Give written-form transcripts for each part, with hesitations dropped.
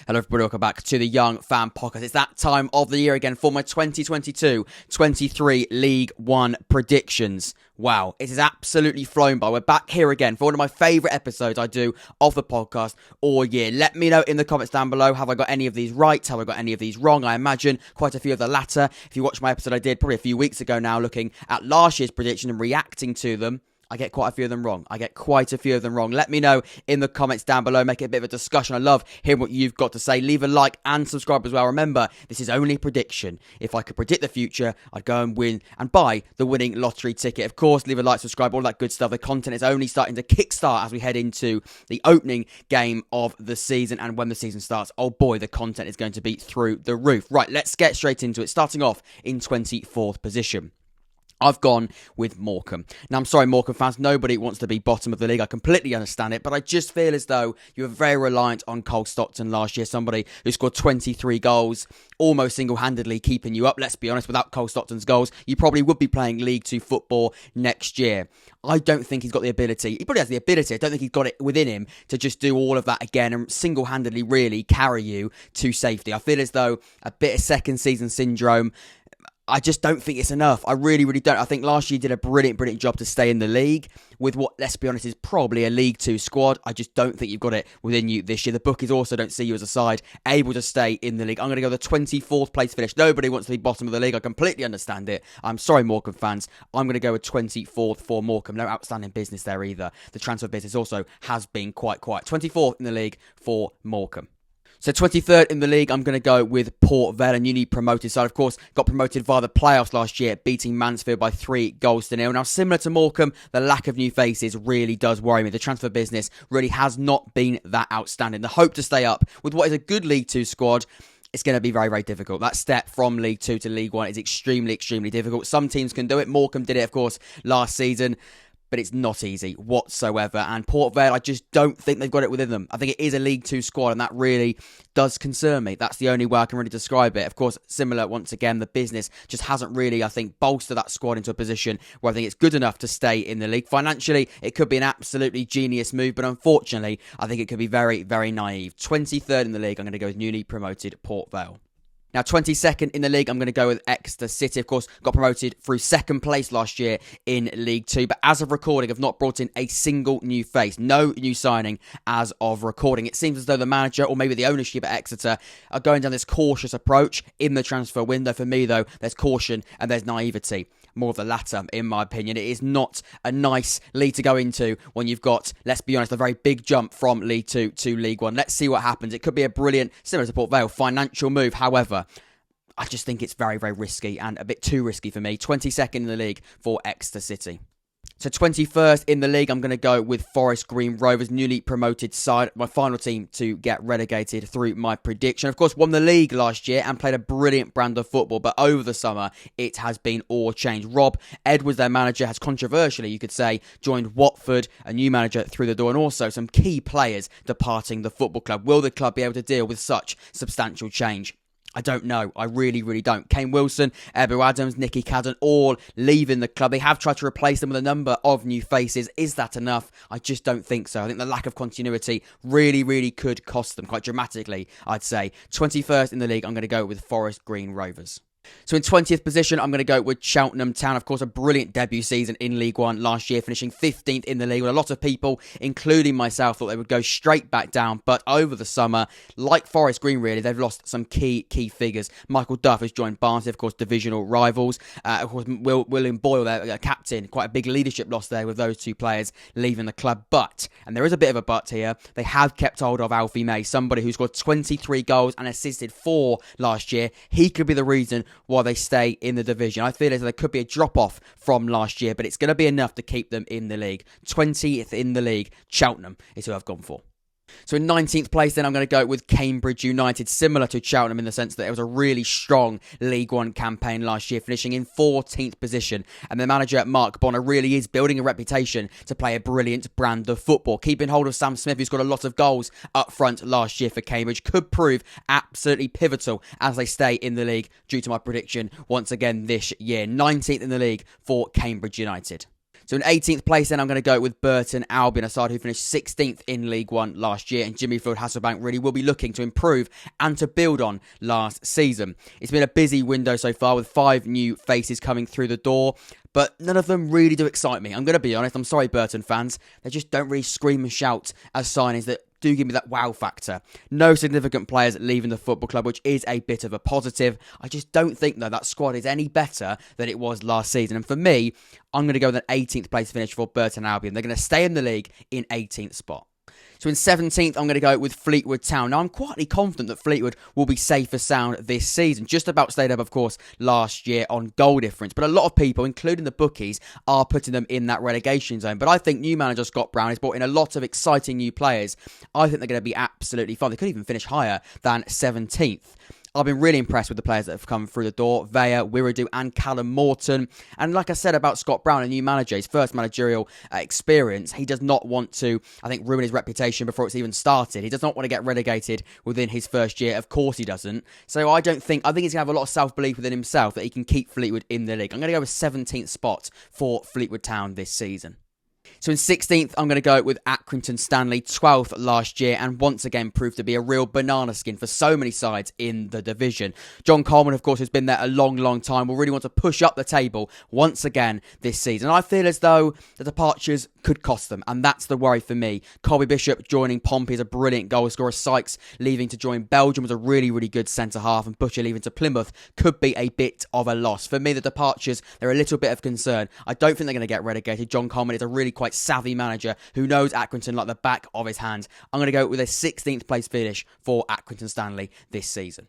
Hello everybody, welcome back to the Young Fan Podcast. It's that time of the year again for my 2022-23 League One predictions. Wow, it has absolutely flown by. We're back here again for one of my favourite episodes I do of the podcast all year. Let me know in the comments down below, have I got any of these right? Have I got any of these wrong? I imagine quite a few of the latter. If you watched my episode I did probably a few weeks ago now, looking at last year's prediction and reacting to them, I get quite a few of them wrong. Let me know in the comments down below. Make it a bit of a discussion. I love hearing what you've got to say. Leave a like and subscribe as well. Remember, this is only a prediction. If I could predict the future, I'd go and win and buy the winning lottery ticket. Of course, leave a like, subscribe, all that good stuff. The content is only starting to kickstart as we head into the opening game of the season. And when the season starts, oh boy, the content is going to be through the roof. Right, let's get straight into it. Starting off in 24th position. I've gone with Morecambe. Now, I'm sorry, Morecambe fans, nobody wants to be bottom of the league. I completely understand it, but I just feel as though you were very reliant on Cole Stockton last year, somebody who scored 23 goals, almost single-handedly keeping you up. Let's be honest, without Cole Stockton's goals, you probably would be playing League 2 football next year. I don't think he's got the ability. He probably has the ability. I don't think he's got it within him to just do all of that again and single-handedly really carry you to safety. I feel as though a bit of second season syndrome. I just don't think it's enough. I really, really don't. I think last year you did a brilliant job to stay in the league with what, let's be honest, is probably a League 2 squad. I just don't think you've got it within you this year. The bookies also don't see you as a side able to stay in the league. I'm going to go the 24th place finish. Nobody wants to be bottom of the league. I completely understand it. I'm sorry, Morecambe fans. I'm going to go with 24th for Morecambe. No outstanding business there either. The transfer business also has been quite quiet. 24th in the league for Morecambe. So 23rd in the league, I'm going to go with Port Vale, a newly promoted side. Of course, got promoted via the playoffs last year, beating Mansfield by 3-0. Now, similar to Morecambe, the lack of new faces really does worry me. The transfer business really has not been that outstanding. The hope to stay up with what is a good League 2 squad, it's going to be very, very difficult. That step from League 2 to League 1 is extremely difficult. Some teams can do it. Morecambe did it, of course, last season. But it's not easy whatsoever. And Port Vale, I just don't think they've got it within them. I think it is a League 2 squad, and that really does concern me. That's the only way I can really describe it. Of course, similar, once again, the business just hasn't really, I think, bolstered that squad into a position where I think it's good enough to stay in the league. Financially, it could be an absolutely genius move, but unfortunately, I think it could be very, very naive. 23rd in the league, I'm going to go with newly promoted Port Vale. Now, 22nd in the league, I'm going to go with Exeter City. Of course, got promoted through second place last year in League 2. But as of recording, I've not brought in a single new face. No new signing as of recording. It seems as though the manager or maybe the ownership at Exeter are going down this cautious approach in the transfer window. For me, though, there's caution and there's naivety. More of the latter, in my opinion. It is not a nice league to go into when you've got, let's be honest, a very big jump from League 2 to League 1. Let's see what happens. It could be a brilliant, similar to Port Vale, financial move. However, I just think it's very, very risky and a bit too risky for me. 22nd in the league for Exeter City. So 21st in the league, I'm going to go with Forest Green Rovers, newly promoted side, my final team to get relegated through my prediction. Of course, won the league last year and played a brilliant brand of football, but over the summer, it has been all changed. Rob Edwards, their manager, has controversially, you could say, joined Watford, a new manager through the door, and also some key players departing the football club. Will the club be able to deal with such substantial change? I don't know. I really, really don't. Kane Wilson, Ebou Adams, Nicky Cadden, all leaving the club. They have tried to replace them with a number of new faces. Is that enough? I just don't think so. I think the lack of continuity really, really could cost them quite dramatically, I'd say. 21st in the league, I'm going to go with Forest Green Rovers. So in 20th position, I'm going to go with Cheltenham Town. Of course, a brilliant debut season in League One last year, finishing 15th in the league. With a lot of people, including myself, thought they would go straight back down. But over the summer, like Forest Green, really, they've lost some key figures. Michael Duff has joined Barnsley, of course, divisional rivals. Of course, William Boyle, their captain, quite a big leadership loss there with those two players leaving the club. But, and there is a bit of a but here, they have kept hold of Alfie May, somebody who scored 23 goals and assisted 4 last year. He could be the reason while they stay in the division. I feel as though there could be a drop-off from last year, but it's going to be enough to keep them in the league. 20th in the league, Cheltenham is who I've gone for. So in 19th place, then I'm going to go with Cambridge United, similar to Cheltenham in the sense that it was a really strong League One campaign last year, finishing in 14th position. And the manager, Mark Bonner, really is building a reputation to play a brilliant brand of football. Keeping hold of Sam Smith, who's got a lot of goals up front last year for Cambridge, could prove absolutely pivotal as they stay in the league due to my prediction once again this year. 19th in the league for Cambridge United. So in 18th place, then I'm going to go with Bolton Albion, a side who finished 16th in League One last year, and Jimmy Floyd Hasselbank really will be looking to improve and to build on last season. It's been a busy window so far with 5 new faces coming through the door, but none of them really do excite me. I'm going to be honest, I'm sorry Bolton fans, they just don't really scream and shout as signings that do give me that wow factor. No significant players leaving the football club, which is a bit of a positive. I just don't think, though, that squad is any better than it was last season. And for me, I'm going to go with an 18th place finish for Bolton Albion. They're going to stay in the league in 18th spot. So in 17th, I'm going to go with Fleetwood Town. Now, I'm quietly confident that Fleetwood will be safe and sound this season. Just about stayed up, of course, last year on goal difference. But a lot of people, including the bookies, are putting them in that relegation zone. But I think new manager Scott Brown has brought in a lot of exciting new players. I think they're going to be absolutely fine. They could even finish higher than 17th. I've been really impressed with the players that have come through the door. Vea, Wiradou and Callum Morton. And like I said about Scott Brown, a new manager, his first managerial experience, he does not want to, I think, ruin his reputation before it's even started. He does not want to get relegated within his first year. Of course he doesn't. So I think he's going to have a lot of self-belief within himself that he can keep Fleetwood in the league. I'm going to go with 17th spot for Fleetwood Town this season. So in 16th, I'm going to go with Accrington Stanley, 12th last year, and once again proved to be a real banana skin for so many sides in the division. John Coleman, of course, has been there a long, long time, will really want to push up the table once again this season. And I feel as though the departures could cost them, and that's the worry for me. Colby Bishop joining Pompey is a brilliant goal scorer. Sykes leaving to join Belgium was a really, really good centre-half, and Butcher leaving to Plymouth could be a bit of a loss. For me, the departures, they're a little bit of concern. I don't think they're going to get relegated. John Coleman is a really quite savvy manager who knows Accrington like the back of his hand. I'm going to go with a 16th place finish for Accrington Stanley this season.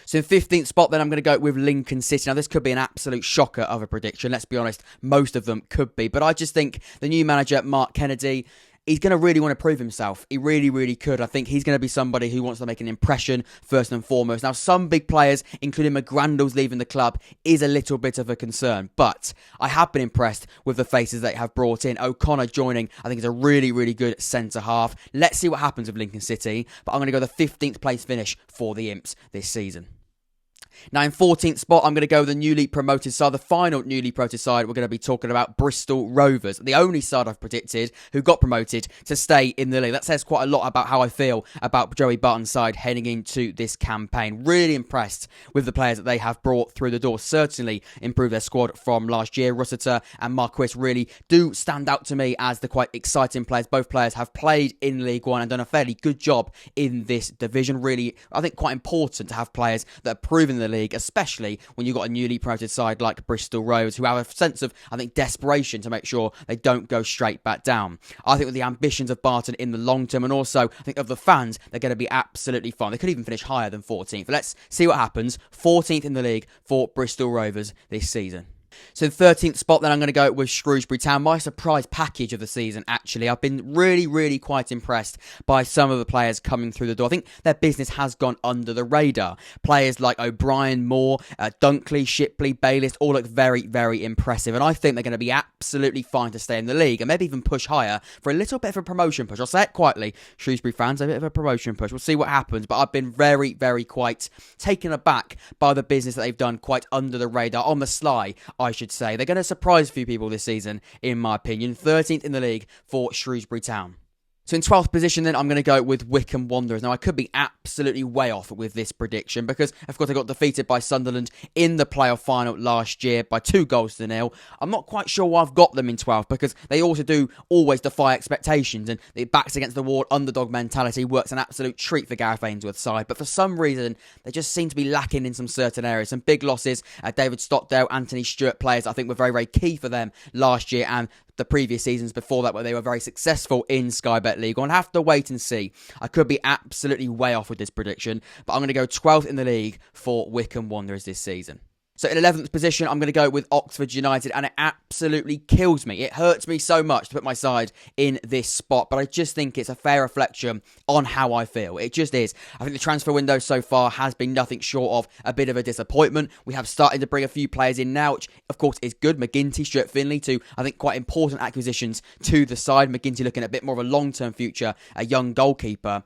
So in 15th spot, then I'm going to go with Lincoln City. Now, this could be an absolute shocker of a prediction. Let's be honest, most of them could be. But I just think the new manager, Mark Kennedy, he's going to really want to prove himself. He really, really could. I think he's going to be somebody who wants to make an impression first and foremost. Now, some big players, including McGrandles leaving the club, is a little bit of a concern. But I have been impressed with the faces they have brought in. O'Connor joining, I think, is a really, really good centre-half. Let's see what happens with Lincoln City. But I'm going to go the 15th place finish for the Imps this season. Now, in 14th spot, I'm going to go with the newly promoted side. The final newly promoted side, we're going to be talking about Bristol Rovers. The only side I've predicted who got promoted to stay in the league. That says quite a lot about how I feel about Joey Barton's side heading into this campaign. Really impressed with the players that they have brought through the door. Certainly improved their squad from last year. Rossiter and Marquis really do stand out to me as the quite exciting players. Both players have played in League One and done a fairly good job in this division. Really, I think, quite important to have players that are proven the league, especially when you've got a newly promoted side like Bristol Rovers, who have a sense of, I think, desperation to make sure they don't go straight back down. I think with the ambitions of Barton in the long term, and also I think of the fans, they're going to be absolutely fine. They could even finish higher than 14th. Let's see what happens. 14th in the league for Bristol Rovers this season. So 13th spot, then I'm going to go with Shrewsbury Town. My surprise package of the season, actually. I've been really, really quite impressed by some of the players coming through the door. I think their business has gone under the radar. Players like O'Brien, Moore, Dunkley, Shipley, Bayliss all look very, very impressive. And I think they're going to be absolutely fine to stay in the league and maybe even push higher for a little bit of a promotion push. I'll say it quietly, Shrewsbury fans, a bit of a promotion push. We'll see what happens. But I've been very, very quite taken aback by the business that they've done quite under the radar, on the sly, I should say. They're going to surprise a few people this season, in my opinion. 13th in the league for Shrewsbury Town. So in 12th position, then, I'm going to go with Wycombe Wanderers. Now, I could be absolutely way off with this prediction because, of course, I got defeated by Sunderland in the playoff final last year by 2-0. I'm not quite sure why I've got them in 12th because they also do always defy expectations, and the backs against the wall underdog mentality works an absolute treat for Gareth Ainsworth's side. But for some reason, they just seem to be lacking in some certain areas. Some big losses. David Stockdale, Anthony Stewart players I think were very, very key for them last year, and the previous seasons before that where they were very successful in Sky Bet League. I'll have to wait and see. I could be absolutely way off with this prediction, but I'm going to go 12th in the league for Wycombe Wanderers this season. So in 11th position, I'm going to go with Oxford United, and it absolutely kills me. It hurts me so much to put my side in this spot, but I just think it's a fair reflection on how I feel. It just is. I think the transfer window so far has been nothing short of a bit of a disappointment. We have started to bring a few players in now, which of course is good. McGinty, Stuart Finley, two, I think, quite important acquisitions to the side. McGinty looking at a bit more of a long-term future, a young goalkeeper.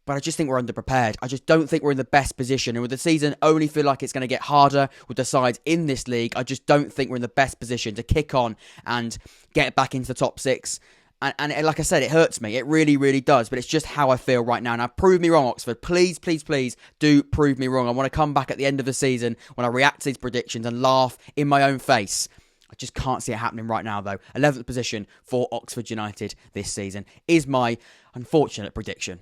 but I just think we're underprepared. I just don't think we're in the best position. And with the season only feel like it's going to get harder with the sides in this league, I just don't think we're in the best position to kick on and get back into the top 6. And like I said, it hurts me. It really, really does. But it's just how I feel right now. Now, prove me wrong, Oxford. Please, please, please do prove me wrong. I want to come back at the end of the season when I react to these predictions and laugh in my own face. I just can't see it happening right now, though. 11th position for Oxford United this season is my unfortunate prediction.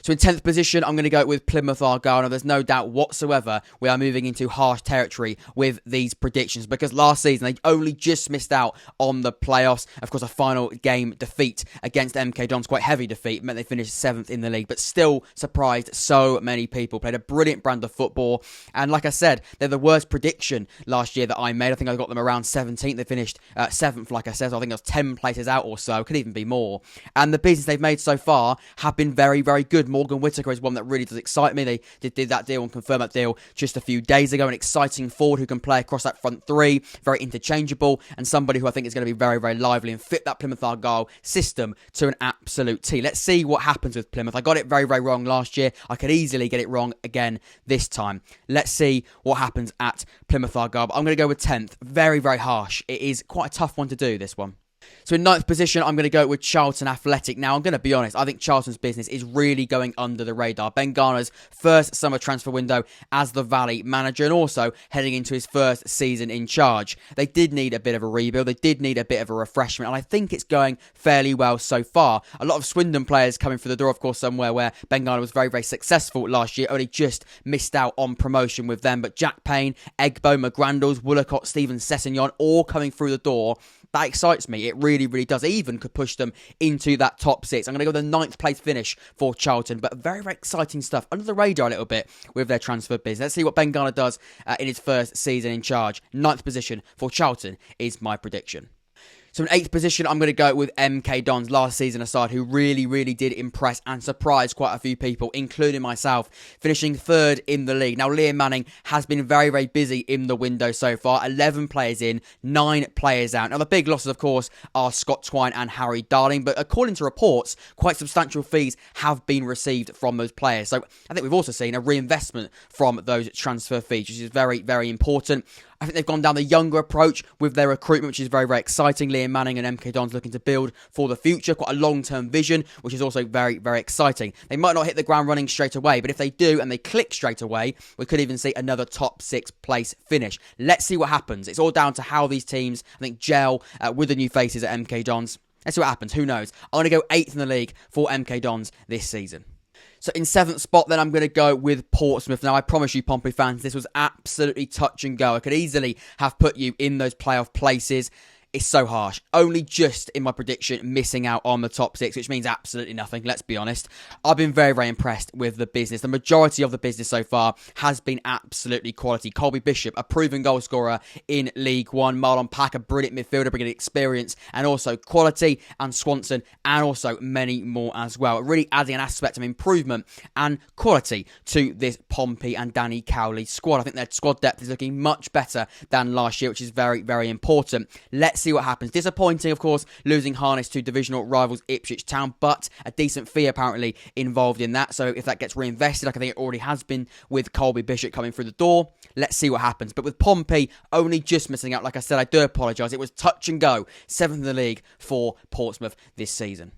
So in 10th position, I'm going to go with Plymouth Argyle. Now, there's no doubt whatsoever we are moving into harsh territory with these predictions because last season they only just missed out on the playoffs. Of course, a final game defeat against MK Dons, quite heavy defeat, meant they finished 7th in the league, but still surprised so many people. Played a brilliant brand of football. And like I said, they're the worst prediction last year that I made. I think I got them around 17th. They finished 7th, like I said. So I think it was 10 places out or so. Could even be more. And the business they've made so far have been very, very good. Morgan Whittaker is one that really does excite me. They did that deal and confirmed that deal just a few days ago. An exciting forward who can play across that front three, very interchangeable, and somebody who I think is going to be very, very lively and fit that Plymouth Argyle system to an absolute T. Let's see what happens with Plymouth. I got it very, very wrong last year. I could easily get it wrong again this time. Let's see what happens at Plymouth Argyle. But I'm going to go with 10th. Very, very harsh. It is quite a tough one to do, this one. So in 9th position, I'm going to go with Charlton Athletic. Now, I'm going to be honest, I think Charlton's business is really going under the radar. Ben Garner's first summer transfer window as the Valley manager and also heading into his first season in charge. They did need a bit of a rebuild. They did need a bit of a refreshment, and I think it's going fairly well so far. A lot of Swindon players coming through the door, of course, somewhere where Ben Garner was very, very successful last year. Only just missed out on promotion with them. But Jack Payne, Egbo, McGrandles, Woolacott, Stephen Sessegnon, all coming through the door. That excites me. It really, really does. It even could push them into that top 6. I'm going to go with the 9th place finish for Charlton, but very, very exciting stuff. Under the radar a little bit with their transfer business. Let's see what Ben Garner does in his first season in charge. 9th position for Charlton is my prediction. So in 8th position, I'm going to go with MK Dons, last season aside, who really, really did impress and surprise quite a few people, including myself, finishing 3rd in the league. Now, Liam Manning has been very, very busy in the window so far. 11 players in, 9 players out. Now, the big losses, of course, are Scott Twine and Harry Darling, but according to reports, quite substantial fees have been received from those players. So I think we've also seen a reinvestment from those transfer fees, which is very, very important. I think they've gone down the younger approach with their recruitment, which is very, very exciting. Liam Manning and MK Dons looking to build for the future. Quite a long-term vision, which is also very, very exciting. They might not hit the ground running straight away, but if they do and they click straight away, we could even see another top 6 place finish. Let's see what happens. It's all down to how these teams, I think, gel with the new faces at MK Dons. Let's see what happens. Who knows? I'm going to go 8th in the league for MK Dons this season. So in 7th spot, then I'm going to go with Portsmouth. Now, I promise you, Pompey fans, this was absolutely touch and go. I could easily have put you in those playoff places. It's so harsh. Only just in my prediction missing out on the top 6, which means absolutely nothing, let's be honest. I've been very, very impressed with the business. The majority of the business so far has been absolutely quality. Colby Bishop, a proven goal scorer in League One. Marlon Pack, a brilliant midfielder, bringing experience and also quality. And Swanson, and also many more as well. Really adding an aspect of improvement and quality to this Pompey and Danny Cowley squad. I think their squad depth is looking much better than last year, which is very, very important. Let's see what happens. Disappointing, of course, losing harness to divisional rivals Ipswich Town, but a decent fee apparently involved in that. So if that gets reinvested, like I think it already has been with Colby Bishop coming through the door, let's see what happens. But with Pompey only just missing out, like I said, I do apologise. It was touch and go. 7th in the league for Portsmouth this season.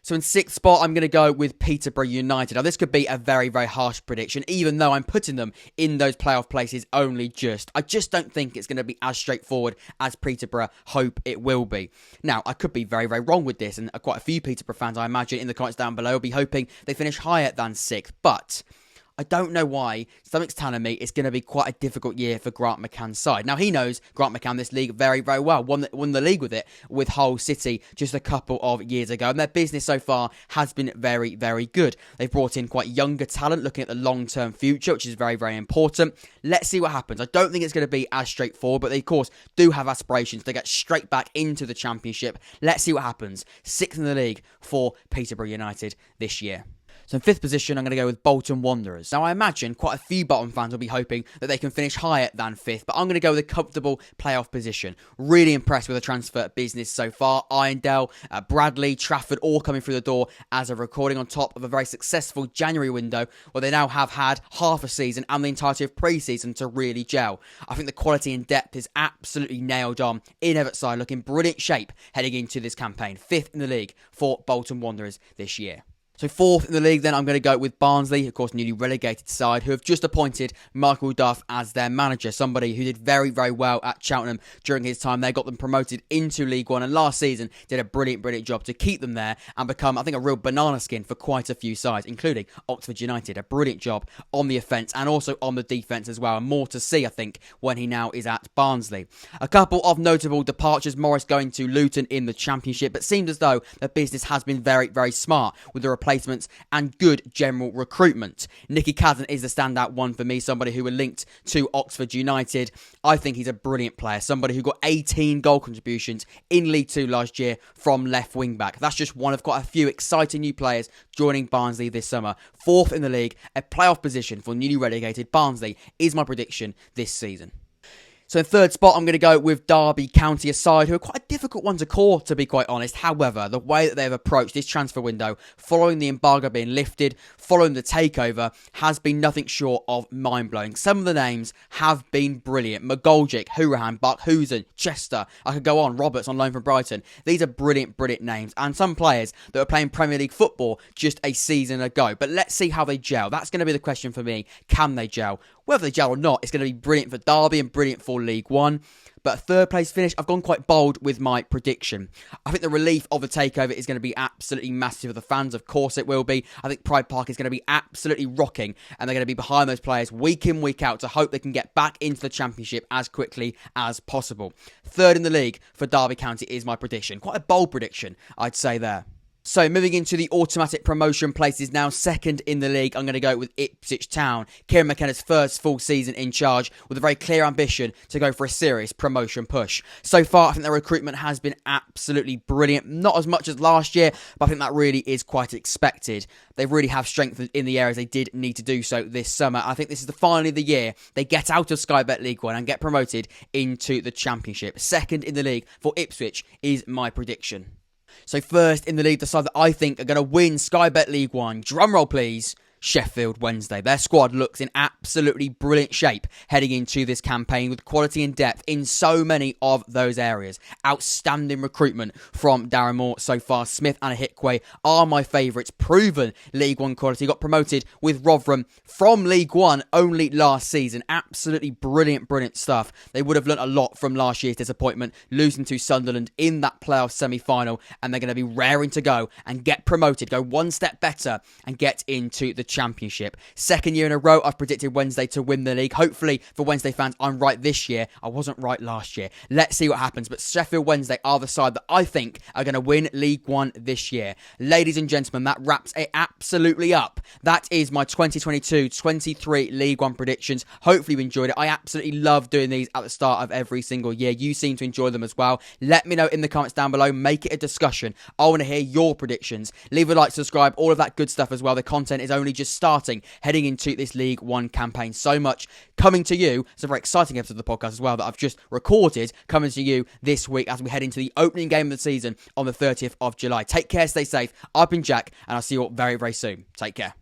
So in 6th spot, I'm going to go with Peterborough United. Now, this could be a very, very harsh prediction, even though I'm putting them in those playoff places only just. I just don't think it's going to be as straightforward as Peterborough hope it will be. Now, I could be very, very wrong with this, and quite a few Peterborough fans, I imagine, in the comments down below will be hoping they finish higher than 6th, but I don't know why. Something's telling me it's going to be quite a difficult year for Grant McCann's side. Now, he knows Grant McCann, this league, very, very well. Won the league with it with Hull City just a couple of years ago. And their business so far has been very, very good. They've brought in quite younger talent, looking at the long-term future, which is very, very important. Let's see what happens. I don't think it's going to be as straightforward, but they, of course, do have aspirations to get straight back into the Championship. Let's see what happens. 6th in the league for Peterborough United this year. So in 5th position, I'm going to go with Bolton Wanderers. Now, I imagine quite a few Bolton fans will be hoping that they can finish higher than 5th, but I'm going to go with a comfortable playoff position. Really impressed with the transfer business so far. Irondale, Bradley, Trafford, all coming through the door as of recording on top of a very successful January window, where they now have had half a season and the entirety of pre-season to really gel. I think the quality and depth is absolutely nailed on in Everton's side, looking brilliant shape heading into this campaign. 5th in the league for Bolton Wanderers this year. So 4th in the league, then I'm going to go with Barnsley, of course, newly relegated side, who have just appointed Michael Duff as their manager, somebody who did very, very well at Cheltenham during his time. They got them promoted into League One, and last season did a brilliant job to keep them there and become, I think, a real banana skin for quite a few sides, including Oxford United. A brilliant job on the offence and also on the defence as well, and more to see, I think, when he now is at Barnsley. A couple of notable departures: Morris going to Luton in the Championship, but seems as though the business has been very, very smart with the replacements and good general recruitment. Nicky Cadden is the standout one for me, somebody who were linked to Oxford United. I think he's a brilliant player, somebody who got 18 goal contributions in League 2 last year from left wing back. That's just one of quite a few exciting new players joining Barnsley this summer. 4th in the league, a playoff position for newly relegated Barnsley is my prediction this season. So in 3rd spot, I'm going to go with Derby County, a side who are quite a difficult one to call, to be quite honest. However, the way that they've approached this transfer window, following the embargo being lifted, following the takeover, has been nothing short of mind-blowing. Some of the names have been brilliant. McGoldrick, Hourahan, Barkhuizen, Chester. I could go on. Roberts on loan from Brighton. These are brilliant names. And some players that were playing Premier League football just a season ago. But let's see how they gel. That's going to be the question for me. Can they gel? Whether they gel or not, it's going to be brilliant for Derby and brilliant for League One. But a 3rd place finish, I've gone quite bold with my prediction. I think the relief of the takeover is going to be absolutely massive for the fans. Of course it will be. I think Pride Park is going to be absolutely rocking, and they're going to be behind those players week in, week out to hope they can get back into the Championship as quickly as possible. 3rd in the league for Derby County is my prediction. Quite a bold prediction, I'd say there. So moving into the automatic promotion places now, 2nd in the league, I'm going to go with Ipswich Town. Kieran McKenna's first full season in charge with a very clear ambition to go for a serious promotion push. So far, I think their recruitment has been absolutely brilliant. Not as much as last year, but I think that really is quite expected. They really have strengthened in the areas they did need to do so this summer. I think this is finally the year they get out of Sky Bet League One and get promoted into the Championship. 2nd in the league for Ipswich is my prediction. So 1st in the league, the side that I think are going to win Sky Bet League One, drumroll please, Sheffield Wednesday. Their squad looks in absolutely brilliant shape heading into this campaign with quality and depth in so many of those areas. Outstanding recruitment from Darren Moore so far. Smith and Ahikwe are my favourites. Proven League One quality. Got promoted with Rotherham from League One only last season. Absolutely brilliant stuff. They would have learnt a lot from last year's disappointment, losing to Sunderland in that playoff semi-final, and they're going to be raring to go and get promoted, go one step better and get into the Championship. 2nd year in a row, I've predicted Wednesday to win the league. Hopefully, for Wednesday fans, I'm right this year. I wasn't right last year. Let's see what happens. But Sheffield Wednesday are the side that I think are going to win League One this year. Ladies and gentlemen, that wraps it absolutely up. That is my 2022-23 League One predictions. Hopefully, you enjoyed it. I absolutely love doing these at the start of every single year. You seem to enjoy them as well. Let me know in the comments down below. Make it a discussion. I want to hear your predictions. Leave a like, subscribe, all of that good stuff as well. The content is only just starting heading into this League One campaign. So much coming to you. It's a very exciting episode of the podcast as well that I've just recorded, coming to you this week as we head into the opening game of the season on the 30th of July. Take care, stay safe. I've been Jack, and I'll see you all very, very soon. Take care.